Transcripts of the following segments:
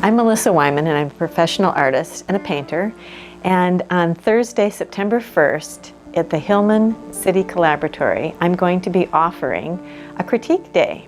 I'm Melissa Weinman, and I'm a professional artist and a painter. And on Thursday, September 1st, at the Hillman City Collaboratory, I'm going to be offering a critique day.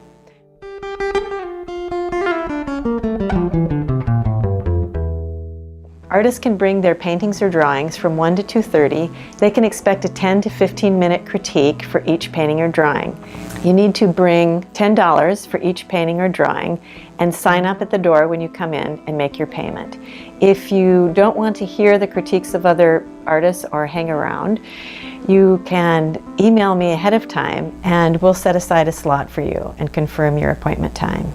Artists can bring their paintings or drawings from 1 to 2:30. They can expect a 10 to 15-minute critique for each painting or drawing. You need to bring $10 for each painting or drawing and sign up at the door when you come in and make your payment. If you don't want to hear the critiques of other artists or hang around, you can email me ahead of time and we'll set aside a slot for you and confirm your appointment time.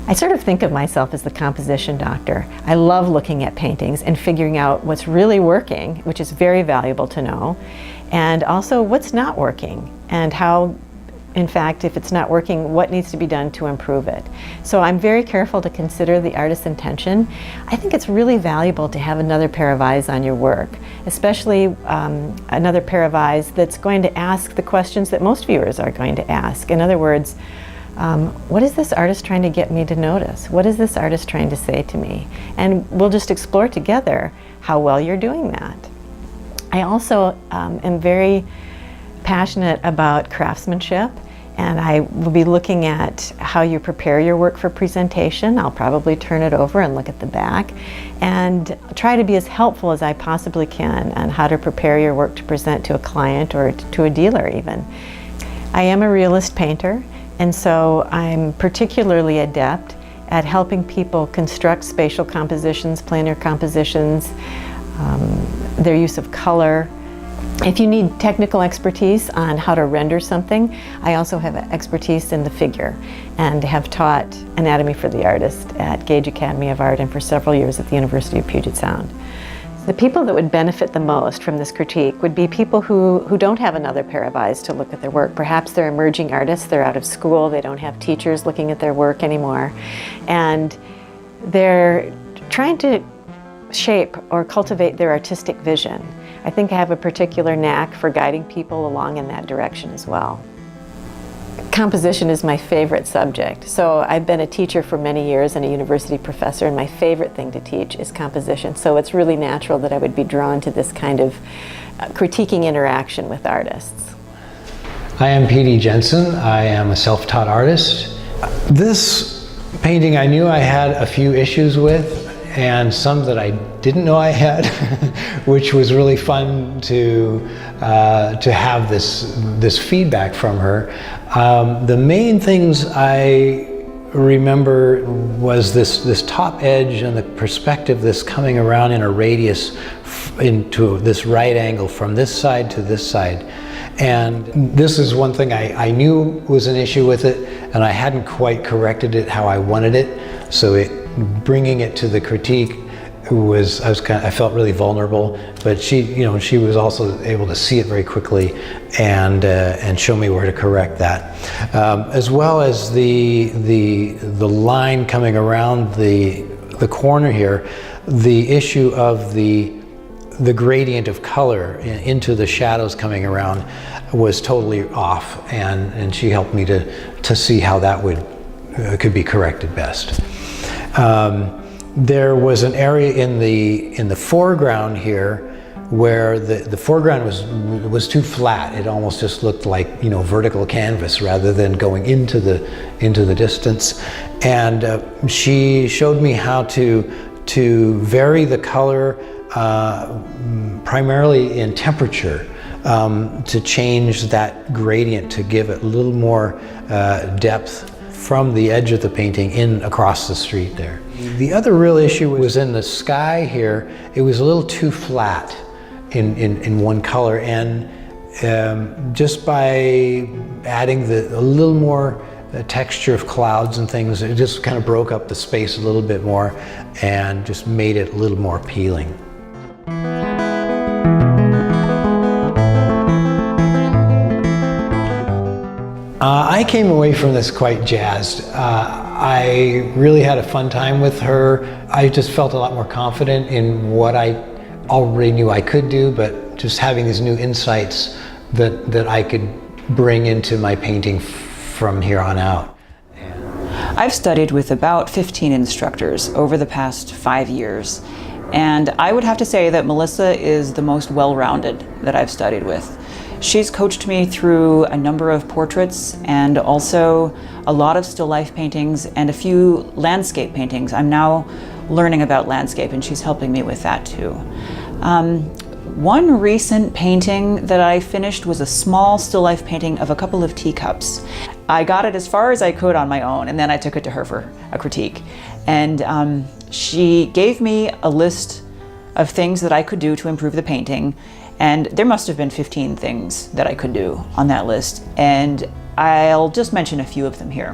I sort of think of myself as the composition doctor. I love looking at paintings and figuring out what's really working, which is very valuable to know, and also what's not working and how, in fact, if it's not working, what needs to be done to improve it. So I'm very careful to consider the artist's intention. I think it's really valuable to have another pair of eyes on your work, especially another pair of eyes that's going to ask the questions that most viewers are going to ask. In other words, what is this artist trying to get me to notice? What is this artist trying to say to me? And we'll just explore together how well you're doing that. I also am very passionate about craftsmanship, and I will be looking at how you prepare your work for presentation. I'll probably turn it over and look at the back and try to be as helpful as I possibly can on how to prepare your work to present to a client or to a dealer even. I am a realist painter, and so I'm particularly adept at helping people construct spatial compositions, planar compositions, their use of color. If you need technical expertise on how to render something, I also have expertise in the figure and have taught Anatomy for the Artist at Gage Academy of Art and for several years at the University of Puget Sound. The people that would benefit the most from this critique would be people who don't have another pair of eyes to look at their work. Perhaps they're emerging artists, they're out of school, they don't have teachers looking at their work anymore, and they're trying to shape or cultivate their artistic vision. I think I have a particular knack for guiding people along in that direction as well. Composition is my favorite subject. So I've been a teacher for many years and a university professor, and my favorite thing to teach is composition. So it's really natural that I would be drawn to this kind of critiquing interaction with artists. I am P.D. Jensen. I am a self-taught artist. This painting I knew I had a few issues with, and some that I didn't know I had, which was really fun to have this feedback from her. The main things I remember was this top edge and the perspective, this coming around in a radius into this right angle from this side to this side. And this is one thing I knew was an issue with it, and I hadn't quite corrected it how I wanted it. So bringing it to the critique I felt really vulnerable, but she was also able to see it very quickly and show me where to correct that, as well as the line coming around the corner here. The issue of the gradient of color into the shadows coming around was totally off, and she helped me to see how that could be corrected best. There was an area in the foreground here where the foreground was too flat. It almost just looked like vertical canvas rather than going into the distance. And she showed me how to vary the color primarily in temperature, to change that gradient to give it a little more depth from the edge of the painting in across the street there. The other real issue was in the sky here. It was a little too flat in one color, and just by adding a little more texture of clouds and things, it just kind of broke up the space a little bit more and just made it a little more appealing. I came away from this quite jazzed. I really had a fun time with her. I just felt a lot more confident in what I already knew I could do, but just having these new insights that I could bring into my painting from here on out. I've studied with about 15 instructors over the past 5 years, and I would have to say that Melissa is the most well-rounded that I've studied with. She's coached me through a number of portraits and also a lot of still life paintings and a few landscape paintings. I'm now learning about landscape, and she's helping me with that too. One recent painting that I finished was a small still life painting of a couple of teacups. I got it as far as I could on my own, and then I took it to her for a critique. And she gave me a list of things that I could do to improve the painting, and there must have been 15 things that I could do on that list, and I'll just mention a few of them here.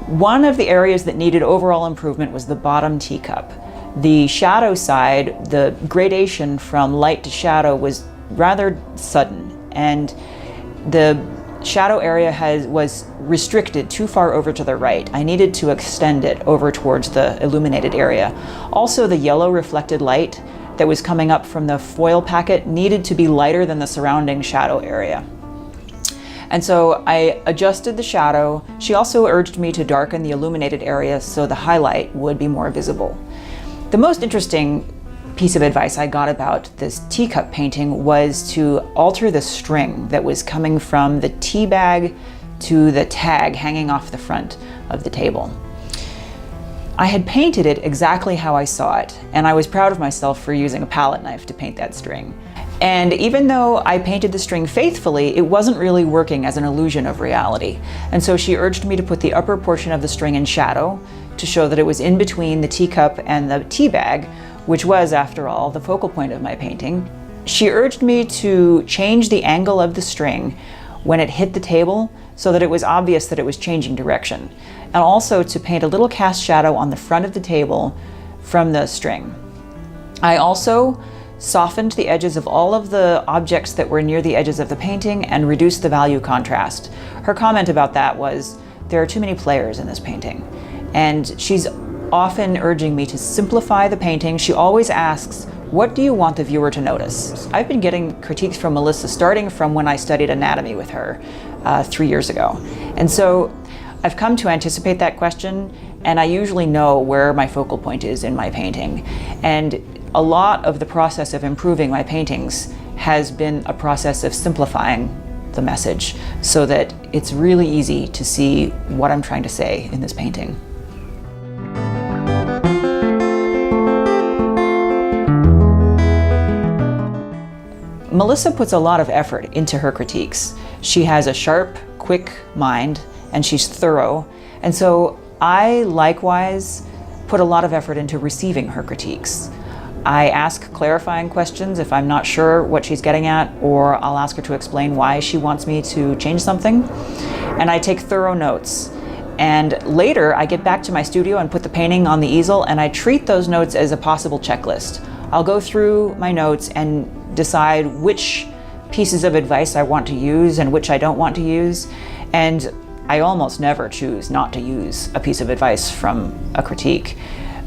One of the areas that needed overall improvement was the bottom teacup. The shadow side, the gradation from light to shadow was rather sudden, and the shadow area was restricted too far over to the right. I needed to extend it over towards the illuminated area. Also, the yellow reflected light that was coming up from the foil packet needed to be lighter than the surrounding shadow area. And so I adjusted the shadow. She also urged me to darken the illuminated area so the highlight would be more visible. The most interesting piece of advice I got about this teacup painting was to alter the string that was coming from the tea bag to the tag hanging off the front of the table. I had painted it exactly how I saw it, and I was proud of myself for using a palette knife to paint that string. And even though I painted the string faithfully, it wasn't really working as an illusion of reality. And so she urged me to put the upper portion of the string in shadow to show that it was in between the teacup and the tea bag, which was, after all, the focal point of my painting. She urged me to change the angle of the string when it hit the table so that it was obvious that it was changing direction, and also to paint a little cast shadow on the front of the table from the string. I also softened the edges of all of the objects that were near the edges of the painting and reduced the value contrast. Her comment about that was, there are too many players in this painting. And she's often urging me to simplify the painting. She always asks, what do you want the viewer to notice? I've been getting critiques from Melissa starting from when I studied anatomy with her 3 years ago. And so I've come to anticipate that question, and I usually know where my focal point is in my painting. And a lot of the process of improving my paintings has been a process of simplifying the message so that it's really easy to see what I'm trying to say in this painting. Melissa puts a lot of effort into her critiques. She has a sharp, quick mind, and she's thorough. And so I likewise put a lot of effort into receiving her critiques. I ask clarifying questions if I'm not sure what she's getting at, or I'll ask her to explain why she wants me to change something. And I take thorough notes. And later I get back to my studio and put the painting on the easel, and I treat those notes as a possible checklist. I'll go through my notes and decide which pieces of advice I want to use and which I don't want to use. And I almost never choose not to use a piece of advice from a critique.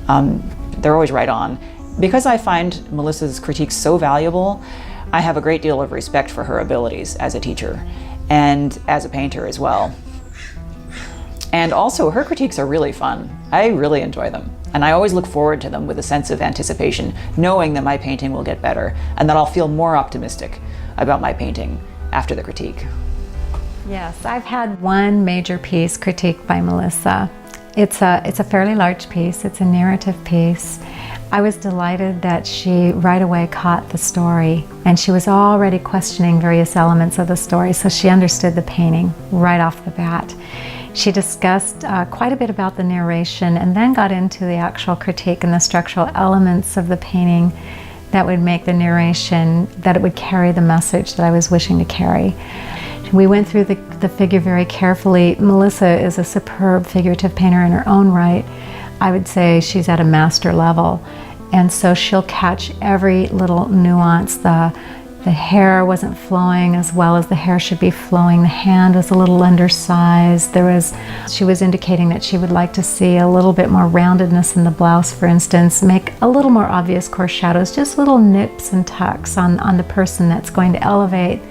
They're always right on. Because I find Melissa's critiques so valuable, I have a great deal of respect for her abilities as a teacher and as a painter as well. And also, her critiques are really fun. I really enjoy them. And I always look forward to them with a sense of anticipation, knowing that my painting will get better and that I'll feel more optimistic about my painting after the critique. Yes, I've had one major piece critiqued by Melissa. It's a fairly large piece. It's a narrative piece. I was delighted that she right away caught the story, and she was already questioning various elements of the story, so she understood the painting right off the bat. She discussed quite a bit about the narration and then got into the actual critique and the structural elements of the painting that would make the narration, that it would carry the message that I was wishing to carry. We went through the figure very carefully. Melissa is a superb figurative painter in her own right. I would say she's at a master level, and so she'll catch every little nuance. The hair wasn't flowing as well as the hair should be flowing. The hand was a little undersized. She was indicating that she would like to see a little bit more roundedness in the blouse, for instance, make a little more obvious coarse shadows, just little nips and tucks on the person that's going to elevate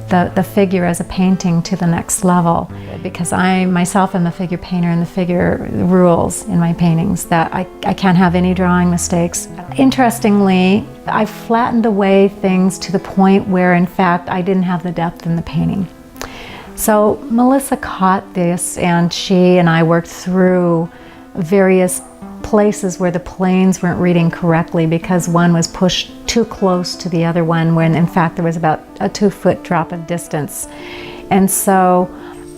the figure as a painting to the next level, because I myself am a figure painter, and the figure rules in my paintings, that I can't have any drawing mistakes. Interestingly, I flattened away things to the point where in fact I didn't have the depth in the painting. So Melissa caught this, and she and I worked through various places where the planes weren't reading correctly because one was pushed too close to the other one, when in fact there was about a 2-foot drop of distance. And so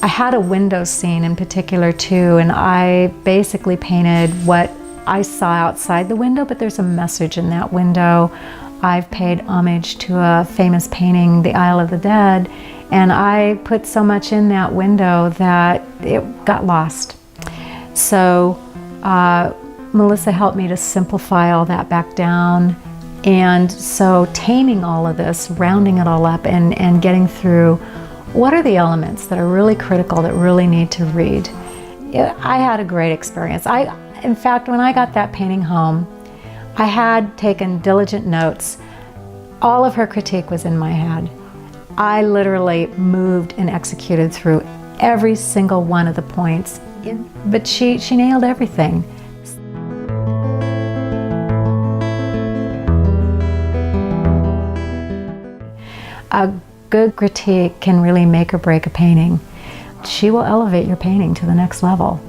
I had a window scene in particular too, and I basically painted what I saw outside the window, but there's a message in that window. I've paid homage to a famous painting, The Isle of the Dead, and I put so much in that window that it got lost. So Melissa helped me to simplify all that back down, and so taming all of this, rounding it all up, and getting through what are the elements that are really critical, that really need to read. I had a great experience. In fact, when I got that painting home, I had taken diligent notes. All of her critique was in my head. I literally moved and executed through every single one of the points, but she nailed everything. A good critique can really make or break a painting. She will elevate your painting to the next level.